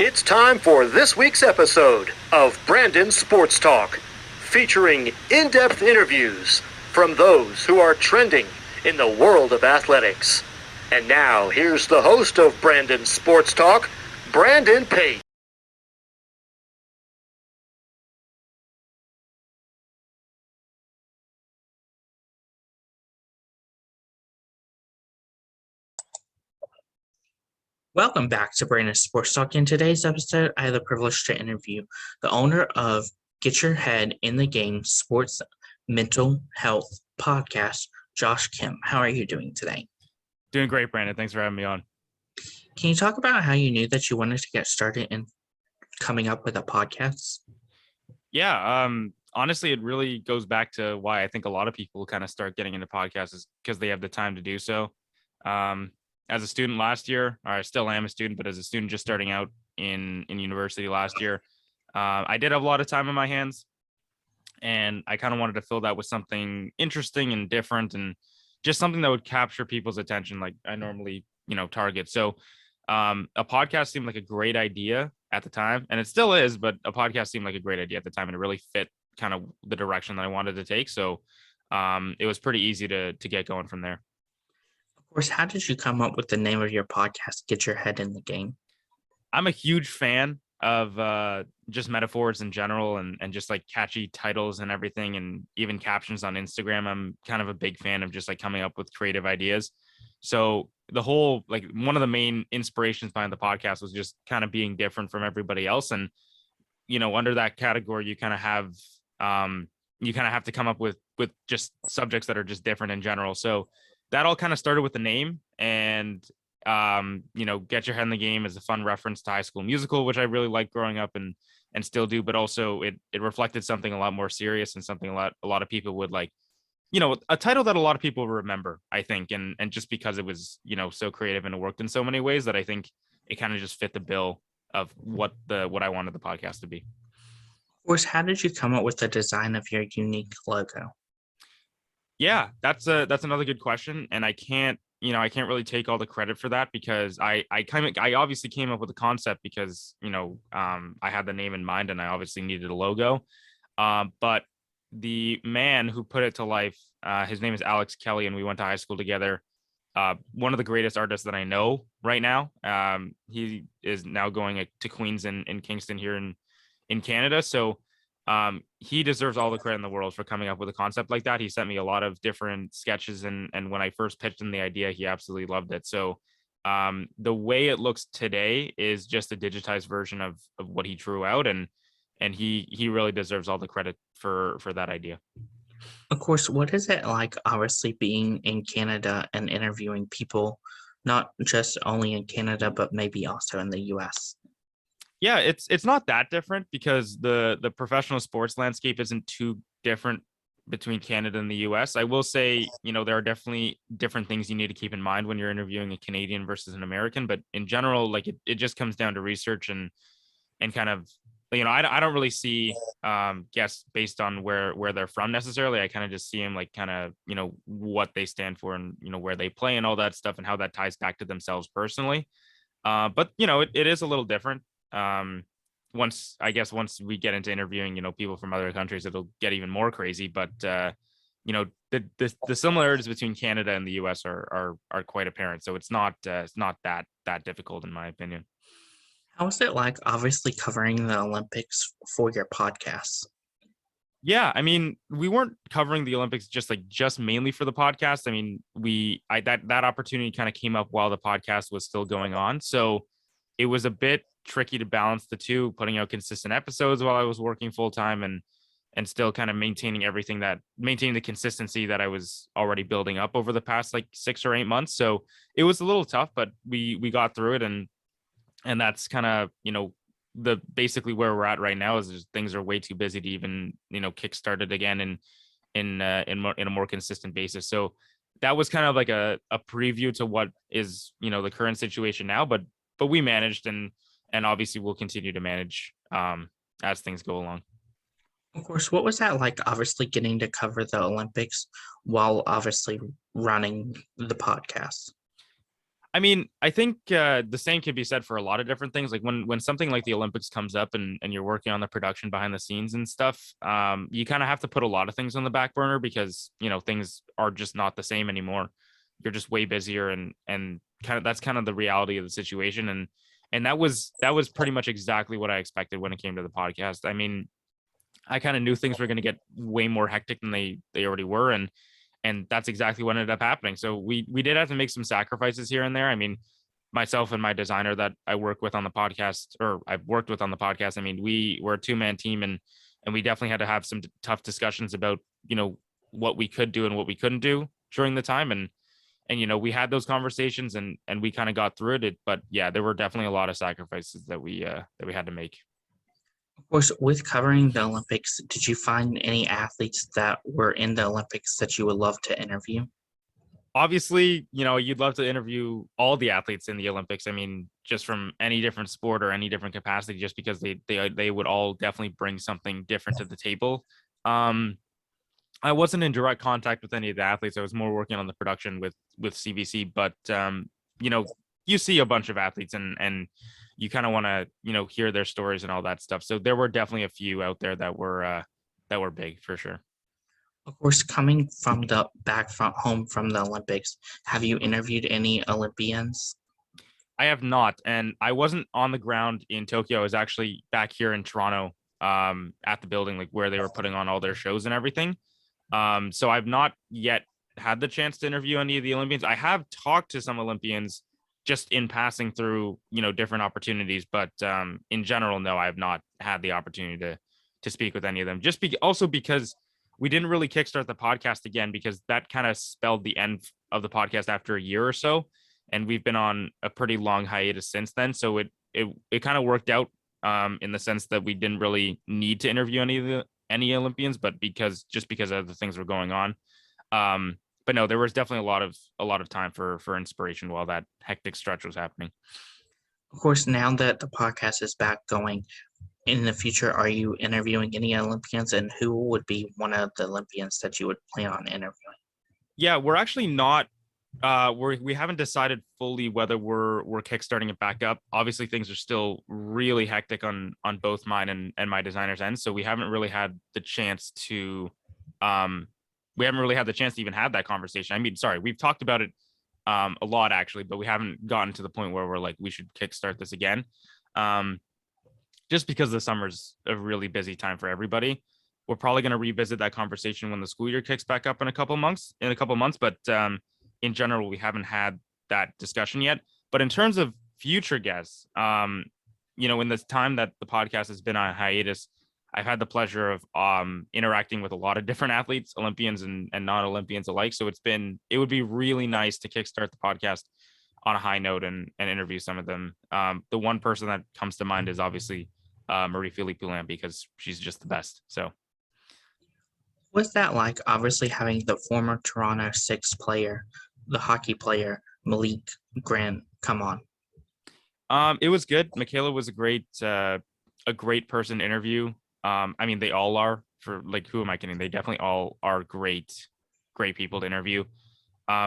It's time for this week's episode of Brandon Sports Talk, featuring in-depth interviews from those who are trending in the world of athletics. And now, here's the host of Brandon Sports Talk, Brandon Pate. Welcome back to Brandon Sports Talk. In today's episode, I have the privilege to interview the owner of Get Your Head in the Game Sports Mental Health Podcast, Josh Kim. How are you doing today? Doing great, Brandon. Thanks for having me on. Can you talk about how you knew that you wanted to get started in coming up with a podcast? Yeah, honestly, it really goes back to why I think a lot of people kind of start getting into podcasts is because they have the time to do so. As a student last year, or I still am a student, but as a student just starting out in university last year, I did have a lot of time on my hands, and I kind of wanted to fill that with something interesting and different, and just something that would capture people's attention, like I normally, target. So, a podcast seemed like a great idea at the time, and it still is, but a podcast seemed like a great idea at the time, and it really fit kind of the direction that I wanted to take. So, it was pretty easy to get going from there. Of course, how did you come up with the name of your podcast, Get Your Head in the Game? I'm a huge fan of just metaphors in general and just like catchy titles and everything, and even captions on Instagram. I'm kind of a big fan of just like coming up with creative ideas. So the whole, like, one of the main inspirations behind the podcast was just kind of being different from everybody else. And, under that category, you kind of have to come up with just subjects that are just different in general. So that all kind of started with the name, and Get Your Head in the Game is a fun reference to High School Musical, which I really liked growing up and still do, but also it reflected something a lot more serious and something a lot of people would like, a title that a lot of people remember, I think, and just because it was, so creative and it worked in so many ways that I think it kind of just fit the bill of what I wanted the podcast to be. Of course, how did you come up with the design of your unique logo? Yeah, that's another good question, and I can't really take all the credit for that because I obviously came up with the concept because I had the name in mind and I obviously needed a logo, but the man who put it to life, his name is Alex Kelly, and we went to high school together. One of the greatest artists that I know right now. He is now going to Queens in Kingston here in Canada, so he deserves all the credit in the world for coming up with a concept like that. He sent me a lot of different sketches, and when I first pitched him the idea, he absolutely loved it. So the way it looks today is just a digitized version of what he drew out, and he really deserves all the credit for that idea. Of course, what is it like, obviously, being in Canada and interviewing people, not just only in Canada, but maybe also in the US? Yeah, it's not that different because the professional sports landscape isn't too different between Canada and the US. I will say, there are definitely different things you need to keep in mind when you're interviewing a Canadian versus an American, but in general, like it just comes down to research and kind of, I don't really see guests based on where they're from necessarily. I kind of just see them like kind of, what they stand for and, where they play and all that stuff and how that ties back to themselves personally. But it is a little different. Once we get into interviewing, people from other countries, it'll get even more crazy. But the similarities between Canada and the US are quite apparent. So it's not that difficult in my opinion. How is it like, obviously, covering the Olympics for your podcast? Yeah, I mean, we weren't covering the Olympics just mainly for the podcast. I mean, that opportunity kind of came up while the podcast was still going on. So it was a bit tricky to balance the two, putting out consistent episodes while I was working full time and still kind of maintaining the consistency that I was already building up over the past like 6 or 8 months. So it was a little tough, but we got through it, and that's kind of, the basically where we're at right now is just things are way too busy to even, kickstart it again in a more consistent basis. So that was kind of like a preview to what is, the current situation now, but we managed, and obviously we'll continue to manage as things go along. Of course, what was that like, obviously, getting to cover the Olympics while obviously running the podcast? I mean, I think the same can be said for a lot of different things. Like when something like the Olympics comes up and you're working on the production behind the scenes and stuff, you kind of have to put a lot of things on the back burner because things are just not the same anymore. You're just way busier and kind of that's kind of the reality of the situation. And that was pretty much exactly what I expected when it came to the podcast. I mean, I kind of knew things were going to get way more hectic than they already were, and that's exactly what ended up happening. So we did have to make some sacrifices here and there. I mean, myself and my designer that I work with on the podcast, or I've worked with on the podcast, I mean, we were a 2-man team, and we definitely had to have some tough discussions about what we could do and what we couldn't do during the time, and we had those conversations and we kind of got through it. But yeah, there were definitely a lot of sacrifices that we had to make. Of course, with covering the Olympics, did you find any athletes that were in the Olympics that you would love to interview? Obviously, you'd love to interview all the athletes in the Olympics. I mean, just from any different sport or any different capacity, just because they would all definitely bring something different to the table. I wasn't in direct contact with any of the athletes. I was more working on the production with CBC, but you see a bunch of athletes and you kind of want to hear their stories and all that stuff. So there were definitely a few out there that were big for sure. Of course, coming from home from the Olympics, have you interviewed any Olympians? I have not, and I wasn't on the ground in Tokyo. I was actually back here in Toronto, at the building, like where they were putting on all their shows and everything. So I've not yet had the chance to interview any of the Olympians. I have talked to some Olympians just in passing through, different opportunities, but in general, no, I have not had the opportunity to speak with any of them. Also because we didn't really kickstart the podcast again, because that kind of spelled the end of the podcast after a year or so, and we've been on a pretty long hiatus since then. So it kind of worked out in the sense that we didn't really need to interview any Olympians, but because other things were going on. But no, there was definitely a lot of time for inspiration while that hectic stretch was happening. Of course, now that the podcast is back going, in the future, are you interviewing any Olympians, and who would be one of the Olympians that you would plan on interviewing? Yeah, we're actually not. We haven't decided fully whether we're kickstarting it back up. Obviously, things are still really hectic on both mine and my designer's end, so we haven't really had the chance to. We haven't really had the chance to even have that conversation. I mean, sorry, we've talked about it a lot actually, but we haven't gotten to the point where we're like, we should kickstart this again. Just because the summer's a really busy time for everybody. We're probably going to revisit that conversation when the school year kicks back up in a couple months, but in general, we haven't had that discussion yet. But in terms of future guests, in this time that the podcast has been on hiatus, I've had the pleasure of interacting with a lot of different athletes, Olympians and non-Olympians alike. So it would be really nice to kickstart the podcast on a high note and interview some of them. The one person that comes to mind is obviously Marie-Philippe Poulin, because she's just the best. So what's that like, obviously having the former Toronto Six player, the hockey player, Malik Grant, come on? It was good. Michaela was a great person to interview. I mean, they all are. For like, who am I kidding? They definitely all are great people to interview.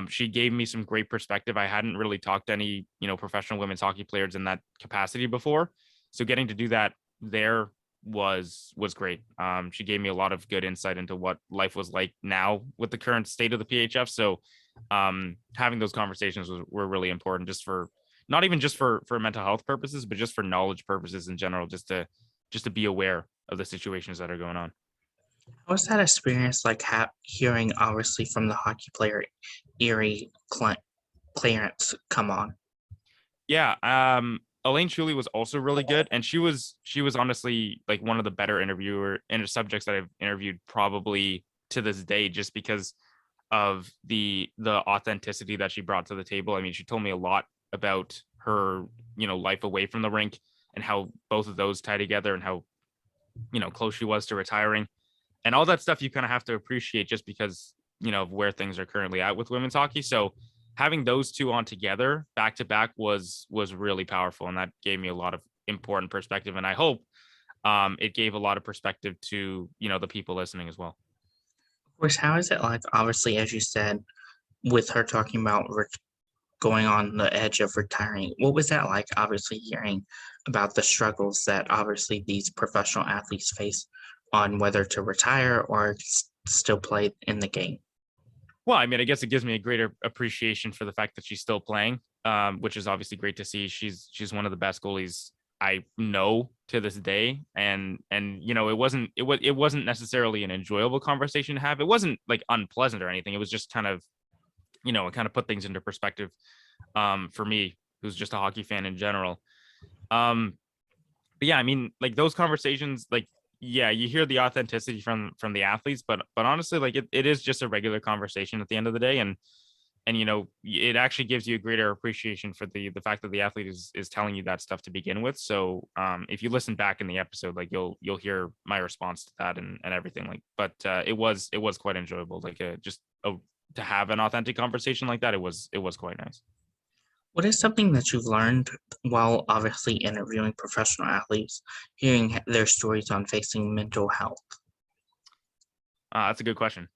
She gave me some great perspective. I hadn't really talked to any, professional women's hockey players in that capacity before. So getting to do that there was great. She gave me a lot of good insight into what life was like now with the current state of the PHF. So having those conversations were really important, just for not even just for mental health purposes, but just for knowledge purposes in general, just to be aware of the situations that are going on. How was that experience like hearing, obviously, from the hockey player, Erie Clarence, come on? Yeah. Elaine Chuli was also really good. And she was honestly like one of the better subjects that I've interviewed probably to this day, just because of the authenticity that she brought to the table. I mean, she told me a lot about her, life away from the rink and how both of those tie together, and how, close she was to retiring. And all that stuff you kind of have to appreciate, just because, of where things are currently at with women's hockey. So having those two on together back to back was really powerful. And that gave me a lot of important perspective. And I hope it gave a lot of perspective to, the people listening as well. Of course, how is it like, obviously, as you said, with her talking about going on the edge of retiring. What was that like, obviously, hearing about the struggles that obviously these professional athletes face on whether to retire or still play in the game? Well, I mean, I guess it gives me a greater appreciation for the fact that she's still playing, which is obviously great to see. She's one of the best goalies I know to this day, and it wasn't necessarily an enjoyable conversation to have. It wasn't like unpleasant or anything. It was just kind of, it kind of put things into perspective, for me, who's just a hockey fan in general. Um, but yeah, I mean, like those conversations, like, yeah, you hear the authenticity from the athletes, but honestly, like it is just a regular conversation at the end of the day. And it actually gives you a greater appreciation for the fact that the athlete is telling you that stuff to begin with. So if you listen back in the episode, like you'll hear my response to that and everything. Like, but it was quite enjoyable, like to have an authentic conversation like that. It was quite nice. What is something that you've learned while obviously interviewing professional athletes, hearing their stories on facing mental health? That's a good question.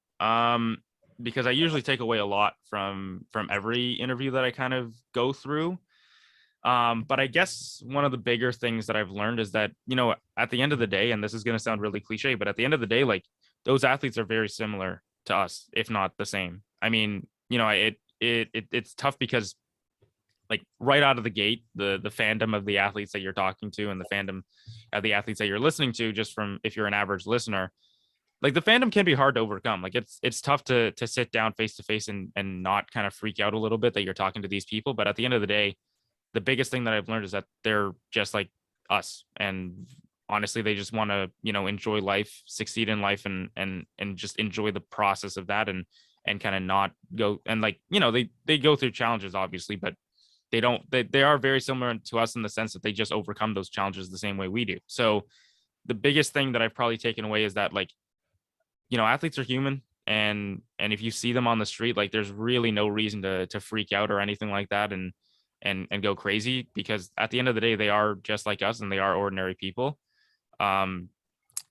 Because I usually take away a lot from every interview that I kind of go through. But I guess one of the bigger things that I've learned is that, at the end of the day, and this is going to sound really cliche, but at the end of the day, like those athletes are very similar to us, if not the same. I mean, it's tough because, like, right out of the gate, the fandom of the athletes that you're talking to and the fandom of the athletes that you're listening to, just from if you're an average listener, like the fandom can be hard to overcome. Like it's tough to sit down face to face and not kind of freak out a little bit that you're talking to these people. But at the end of the day, the biggest thing that I've learned is that they're just like us. And honestly, they just want to, enjoy life, succeed in life, and just enjoy the process of that, and kind of not go, and like, they go through challenges, obviously, but they are very similar to us in the sense that they just overcome those challenges the same way we do. So the biggest thing that I've probably taken away is that, like, athletes are human, and if you see them on the street, like there's really no reason to freak out or anything like that, and go crazy, because at the end of the day, they are just like us and they are ordinary people. Um,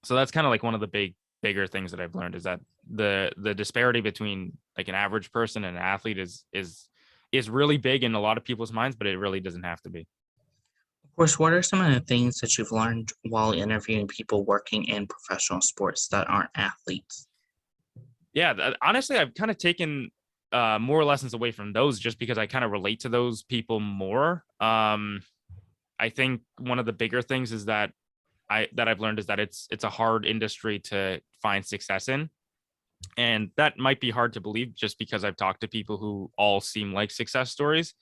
so that's kind of like one of the bigger things that I've learned, is that the disparity between like an average person and an athlete is really big in a lot of people's minds, but it really doesn't have to be. Of course, what are some of the things that you've learned while interviewing people working in professional sports that aren't athletes? Yeah, honestly, I've kind of taken more lessons away from those, just because I kind of relate to those people more. I think one of the bigger things is that I've learned is that it's a hard industry to find success in. And that might be hard to believe just because I've talked to people who all seem like success stories,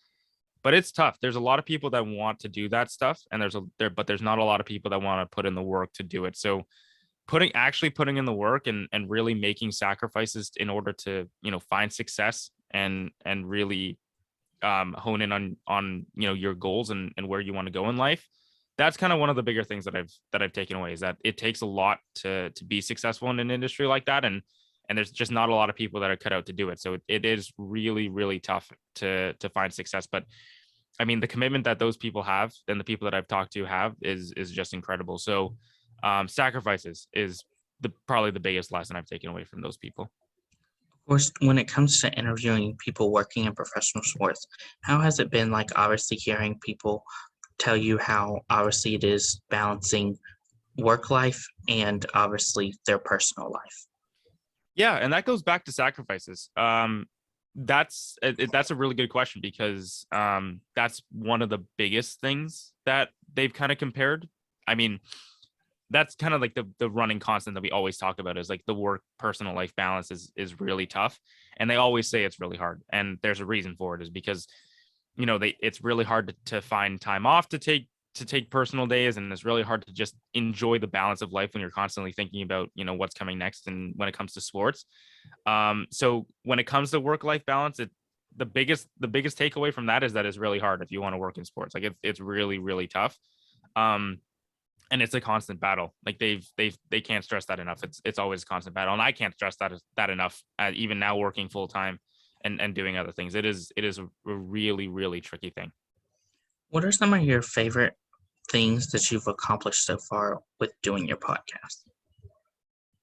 but it's tough. There's a lot of people that want to do that stuff, and but there's not a lot of people that want to put in the work to do it. So putting in the work and really making sacrifices in order to, find success and really hone in on your goals and where you want to go in life. That's kind of one of the bigger things that I've taken away, is that it takes a lot to be successful in an industry like that. And there's just not a lot of people that are cut out to do it. So it is really, really tough to find success. But I mean, the commitment that those people have and the people that I've talked to have is just incredible. So sacrifices is probably the biggest lesson I've taken away from those people. Of course, when it comes to interviewing people working in professional sports, how has it been, like, obviously hearing people tell you how obviously it is balancing work life and obviously their personal life? Yeah, and that goes back to sacrifices. That's a really good question, because that's one of the biggest things that they've kind of compared. I mean, that's kind of like the running constant that we always talk about, is like the work personal life balance is really tough, and they always say it's really hard, and there's a reason for it, is because it's really hard to find time off to take personal days, and it's really hard to just enjoy the balance of life when you're constantly thinking about what's coming next. And when it comes to sports, so when it comes to work-life balance, the biggest takeaway from that is that it's really hard if you want to work in sports. Like it's really, really tough, and it's a constant battle. Like they can't stress that enough. It's always a constant battle, and I can't stress that enough, even now working full-time and doing other things. It is a really, really tricky thing. What are some of your favorite things that you've accomplished so far with doing your podcast?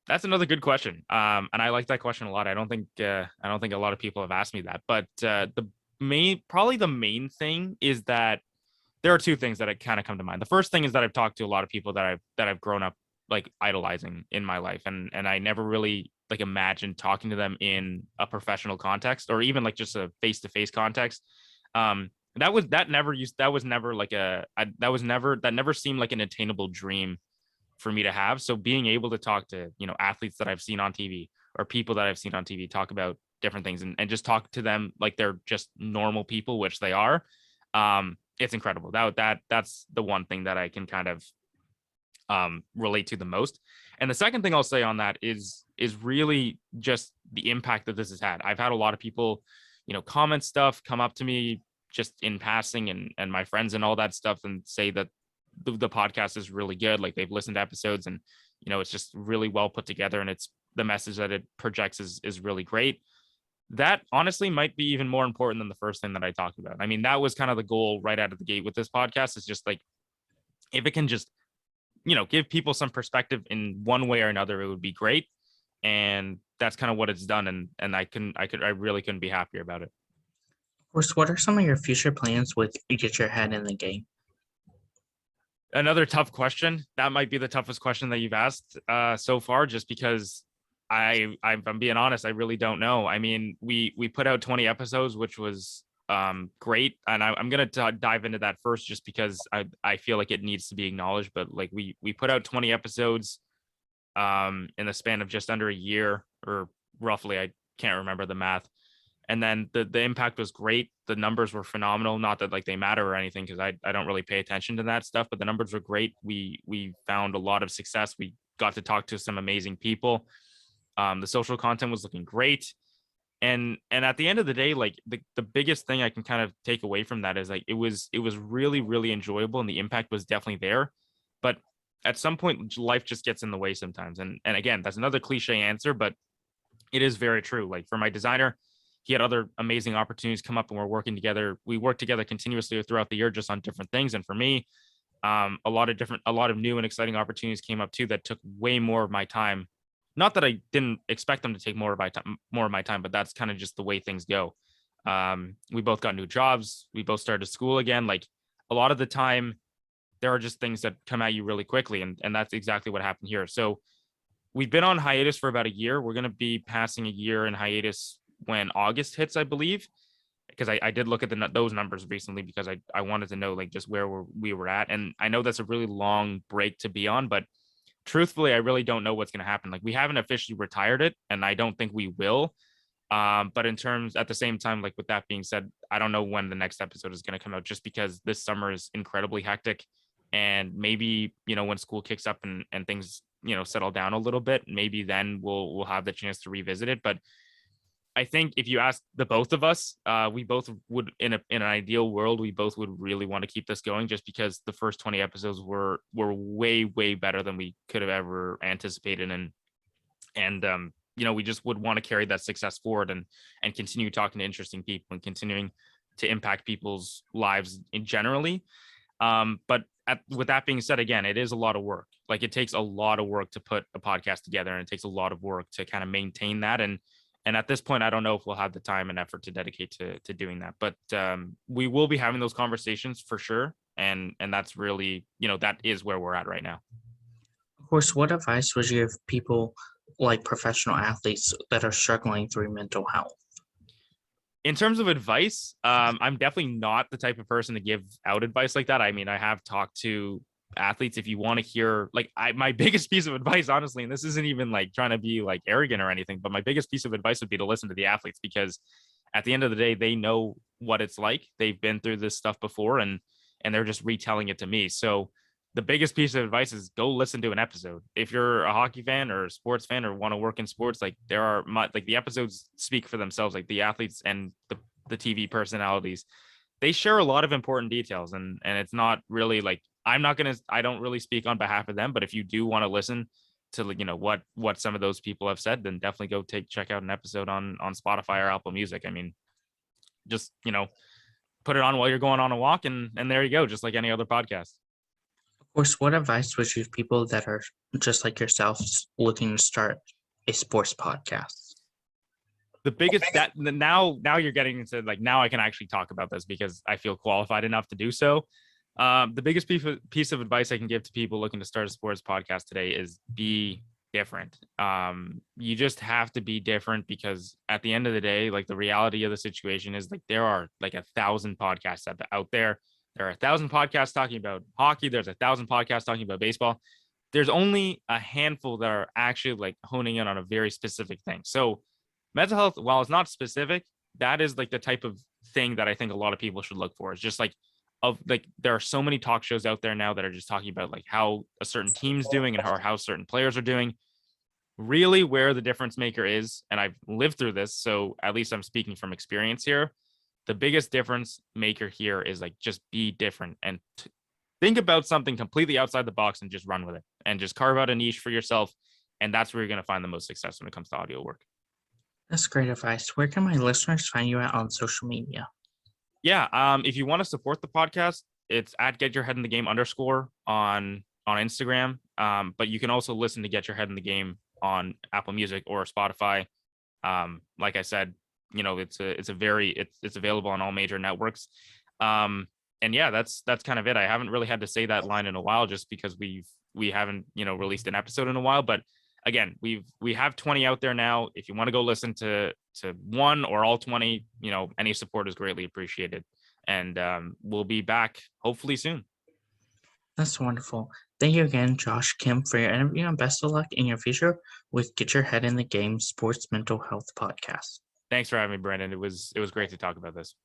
That's another good question. And I like that question a lot. I don't think a lot of people have asked me that, but the probably the main thing is that there are two things that kind of come to mind. The first thing is that I've talked to a lot of people that I've grown up like idolizing in my life, and I never really like imagined talking to them in a professional context or even like just a face-to-face context. That never seemed like an attainable dream for me to have. So being able to talk to, athletes that I've seen on TV or people that I've seen on TV talk about different things and just talk to them like they're just normal people, which they are. It's incredible. That's the one thing that I can kind of relate to the most. And the second thing I'll say on that is really just the impact that this has had. I've had a lot of people, comment stuff, come up to me just in passing and my friends and all that stuff and say that the podcast is really good. Like they've listened to episodes and, it's just really well put together and it's the message that it projects is really great. That honestly might be even more important than the first thing that I talked about. I mean, that was kind of the goal right out of the gate with this podcast, is just like, if it can just, give people some perspective in one way or another, it would be great. And that's kind of what it's done. And I really couldn't be happier about it. Of course, what are some of your future plans with Get Your Head in the Game? Another tough question. That might be the toughest question that you've asked so far, just because I'm being honest, I really don't know. I mean, we put out 20 episodes, which was great. And I'm going to dive into that first, just because I feel like it needs to be acknowledged. But like we put out 20 episodes in the span of just under a year, or roughly, I can't remember the math. And then the impact was great. The numbers were phenomenal. Not that like they matter or anything, because I don't really pay attention to that stuff, but the numbers were great. We found a lot of success. We got to talk to some amazing people. The social content was looking great. And at the end of the day, like the biggest thing I can kind of take away from that is like it was really, really enjoyable, and the impact was definitely there. But at some point, life just gets in the way sometimes. And again, that's another cliche answer, but it is very true. Like for my designer, he had other amazing opportunities come up, and we're working together. We work together continuously throughout the year, just on different things. And for me, a lot of new and exciting opportunities came up too that took way more of my time. Not that I didn't expect them to take more of my time, but that's kind of just the way things go. We both got new jobs. We both started school again. Like a lot of the time, there are just things that come at you really quickly, and that's exactly what happened here. So we've been on hiatus for about a year. We're going to be passing a year in hiatus when August hits, I believe, because I did look at those numbers recently, because I wanted to know like just where we were at. And I know that's a really long break to be on, but truthfully, I really don't know what's going to happen. Like we haven't officially retired it, and I don't think we will. But at the same time, like with that being said, I don't know when the next episode is going to come out, just because this summer is incredibly hectic. And maybe, when school kicks up and things, settle down a little bit, maybe then we'll have the chance to revisit it. But I think if you ask the both of us, we both would, in an ideal world, we both would really want to keep this going, just because the first 20 episodes were way, way better than we could have ever anticipated. And we just would want to carry that success forward and continue talking to interesting people and continuing to impact people's lives in generally. But with that being said, again, it is a lot of work. Like it takes a lot of work to put a podcast together, and it takes a lot of work to kind of maintain that. And at this point, I don't know if we'll have the time and effort to dedicate to doing that. But we will be having those conversations for sure. And that's really, that is where we're at right now. Of course, what advice would you give people like professional athletes that are struggling through mental health? In terms of advice, I'm definitely not the type of person to give out advice like that. I mean, I have talked to athletes. If you want to hear, like, my biggest piece of advice, honestly, and this isn't even like trying to be like arrogant or anything, but my biggest piece of advice would be to listen to the athletes, because at the end of the day, they know what it's like. They've been through this stuff before, and they're just retelling it to me. So the biggest piece of advice is go listen to an episode. If you're a hockey fan or a sports fan or want to work in sports, like the episodes speak for themselves. Like the athletes and the TV personalities, they share a lot of important details, and it's not really like, I don't really speak on behalf of them, but if you do want to listen to, what some of those people have said, then definitely go check out an episode on Spotify or Apple Music. I mean, just, put it on while you're going on a walk, and there you go, just like any other podcast. Of course, what advice would you give people that are just like yourselves looking to start a sports podcast? the biggest that now you're getting into like, now I can actually talk about this because I feel qualified enough to do so. The biggest piece of advice I can give to people looking to start a sports podcast today is be different. You just have to be different, because at the end of the day, like, the reality of the situation is like there are like 1,000 podcasts out there. There are 1,000 podcasts talking about hockey. There's 1,000 podcasts talking about baseball. There's only a handful that are actually like honing in on a very specific thing. So mental health, while it's not specific, that is like the type of thing that I think a lot of people should look for. It's just like, there are so many talk shows out there now that are just talking about like how a certain team's doing and how certain players are doing. Really, where the difference maker is, and I've lived through this, so at least I'm speaking from experience here, the biggest difference maker here is like, just be different and think about something completely outside the box and just run with it and just carve out a niche for yourself. And that's where you're going to find the most success when it comes to audio work. That's great advice. Where can my listeners find you at on social media? Yeah. If you want to support the podcast, it's at Get Your Head in the Game _, on Instagram. But you can also listen to Get Your Head in the Game on Apple Music or Spotify. Like I said, it's available on all major networks. And yeah, that's kind of it. I haven't really had to say that line in a while, just because we haven't, released an episode in a while, but again, we have 20 out there now. If you want to go listen to one or all 20, any support is greatly appreciated. And we'll be back hopefully soon. That's wonderful. Thank you again, Josh Kim, for your interview, and best of luck in your future with Get Your Head in the Game Sports Mental Health Podcast. Thanks for having me, Brandon. It was great to talk about this.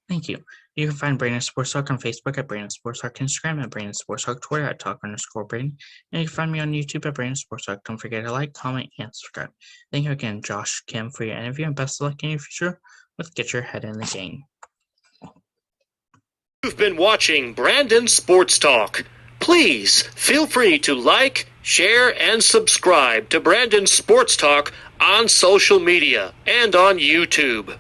Thank you. You can find Brandon Sports Talk on Facebook at Brandon Sports Talk, Instagram at Brandon Sports Talk, Twitter at Talk_Brandon, and you can find me on YouTube at Brandon Sports Talk. Don't forget to like, comment, and subscribe. Thank you again, Josh Kim, for your interview, and best of luck in your future with Get Your Head in the Game. You've been watching Brandon Sports Talk. Please feel free to like, share, and subscribe to Brandon Sports Talk on social media and on YouTube.